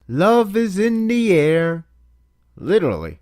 Love is in the air. Literally.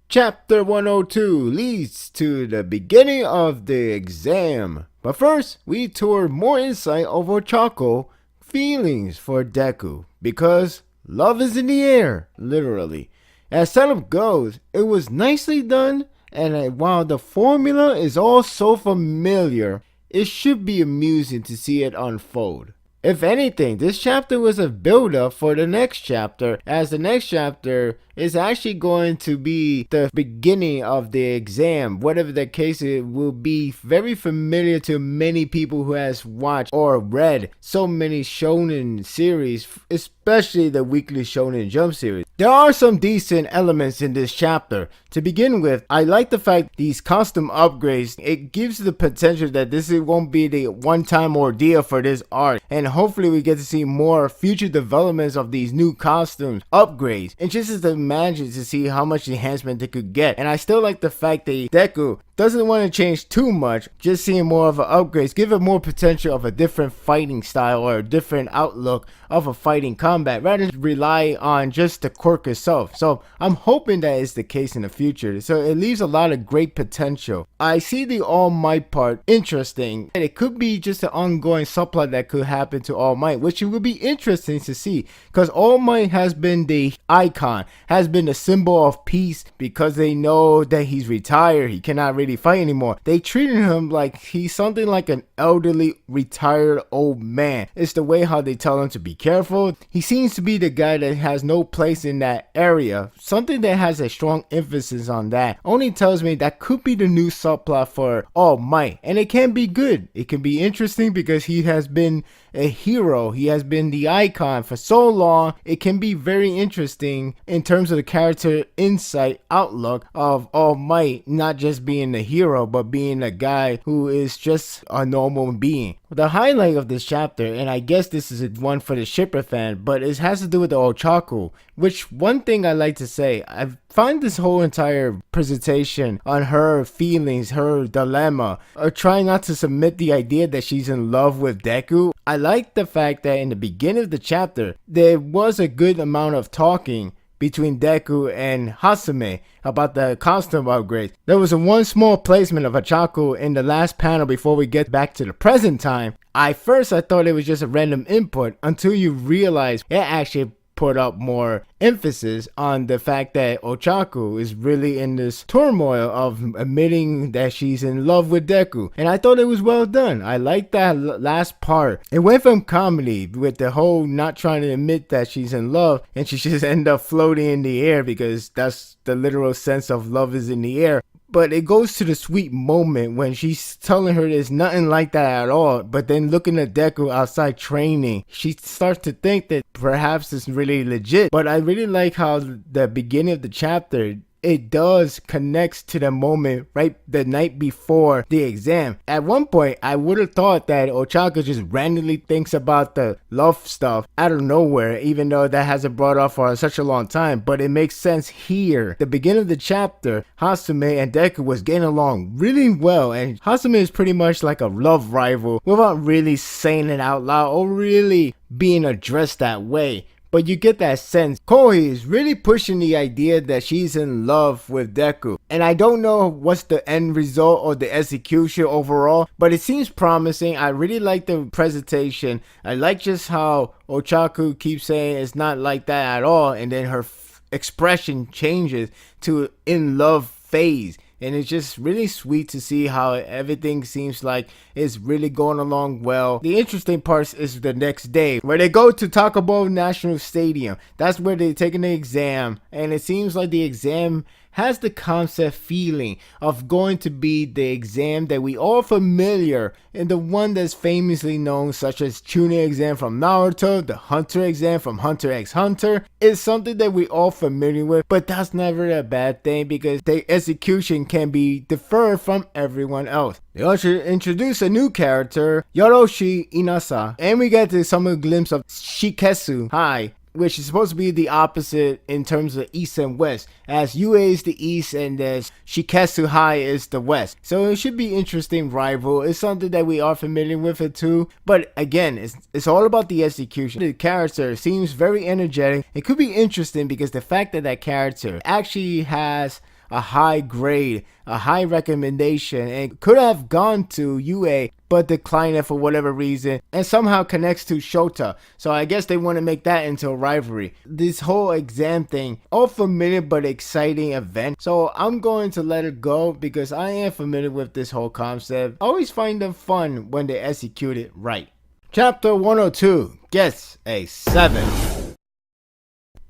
Chapter 102 leads to the beginning of the exam. But first, we tour more insight of Ochako feelings for Deku. Because love is in the air, literally. As setup goes, it was nicely done, and while the formula is all so familiar, it should be amusing to see it unfold. If anything, this chapter was a build-up for the next chapter, as the next chapter is actually going to be the beginning of the exam. Whatever the case, it will be very familiar to many people who has watched or read so many shonen series, especially the weekly Shonen Jump series. There are some decent elements in this chapter. To begin with, I like the fact these custom upgrades, it gives the potential that this won't be the one-time ordeal for this arc, and hopefully we get to see more future developments of these new costumes, upgrades, and just as imagine to see how much enhancement they could get. And I still like the fact that Deku doesn't want to change too much, just seeing more of an upgrade, give it more potential of a different fighting style or a different outlook of a fighting combat rather than rely on just the quirk itself. So I'm hoping that is the case in the future. So it leaves a lot of great potential. I see the All Might part interesting, and it could be just an ongoing subplot that could happen to All Might, which it would be interesting to see, because All Might has been the icon, has been the symbol of peace, because they know that he's retired, he cannot really fight anymore. They treated him like he's something like an elderly retired old man. It's the way how they tell him to be careful. He seems to be the guy that has no place in that area. Something that has a strong emphasis on that only tells me that could be the new subplot for All Might, and it can be good. It can be interesting because he has been a hero, he has been the icon for so long. It can be very interesting in terms of the character insight outlook of All Might not just being the hero but being a guy who is just a normal being. The highlight of this chapter, and I guess this is one for the shipper fan, but it has to do with the Ochako, which one thing I like to say, I find this whole entire presentation on her feelings, her dilemma, or trying not to submit the idea that she's in love with Deku. I like the fact that in the beginning of the chapter, there was a good amount of talking between Deku and Hasume about the costume upgrades. There was one small placement of Ochako in the last panel before we get back to the present time. I thought it was just a random input until you realize it actually put up more emphasis on the fact that Ochako is really in this turmoil of admitting that she's in love with Deku. And I thought it was well done. I like that last part. It went from comedy with the whole not trying to admit that she's in love and she just end up floating in the air because that's the literal sense of love is in the air. But it goes to the sweet moment when she's telling her there's nothing like that at all. But then looking at Deku outside training, she starts to think that perhaps it's really legit. But I really like how the beginning of the chapter, it does connects to the moment right the night before the exam. At one point, I would have thought that Ochako just randomly thinks about the love stuff out of nowhere, even though that hasn't brought up for such a long time. But it makes sense here. The beginning of the chapter, Hasume and Deku was getting along really well, and Hasume is pretty much like a love rival without really saying it out loud or really being addressed that way. But you get that sense Kohi is really pushing the idea that she's in love with Deku. And I don't know what's the end result or the execution overall, but it seems promising. I really like the presentation. I like just how Ochako keeps saying it's not like that at all, and then her expression changes to in love phase. And it's just really sweet to see how everything seems like it's really going along well. The interesting part is the next day where they go to Takobo National Stadium. That's where they're taking the exam. And it seems like the exam has the concept feeling of going to be the exam that we all familiar, and the one that's famously known such as Chunin exam from Naruto, the Hunter exam from Hunter x Hunter, is something that we all familiar with, but that's never a bad thing because the execution can be deferred from everyone else. They also introduce a new character, Yoroshi Inasa, and we get to some glimpse of Shikesu Hai, which is supposed to be the opposite in terms of east and west, as UA is the east and as Shiketsu High is the west. So it should be interesting rival. It's something that we are familiar with it too, but again, it's all about the execution. The character seems very energetic. It could be interesting because the fact that that character actually has a high grade, a high recommendation, and could have gone to UA but declined it for whatever reason, and somehow connects to Shota. So I guess they want to make that into a rivalry. This whole exam thing, all familiar but exciting event. So I'm going to let it go because I am familiar with this whole concept. I always find them fun when they execute it right. Chapter 102 gets a 7.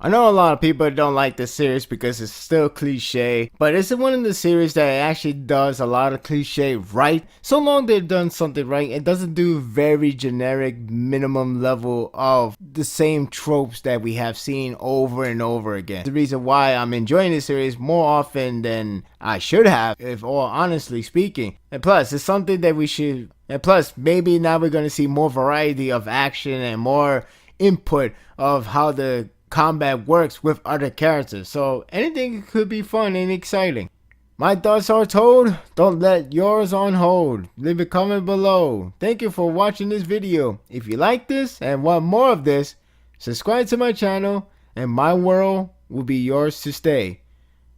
I know a lot of people don't like this series because it's still cliche, but it's one of the series that actually does a lot of cliche right. So long they've done something right, it doesn't do very generic minimum level of the same tropes that we have seen over and over again. The reason why I'm enjoying this series more often than I should have, if all honestly speaking. And plus, it's something that we should, and plus maybe now we're going to see more variety of action and more input of how the combat works with other characters, so anything could be fun and exciting. My thoughts are told, don't let yours on hold. Leave a comment below. Thank you for watching this video. If you like this and want more of this, subscribe to my channel and my world will be yours to stay.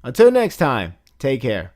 Until next time, take care.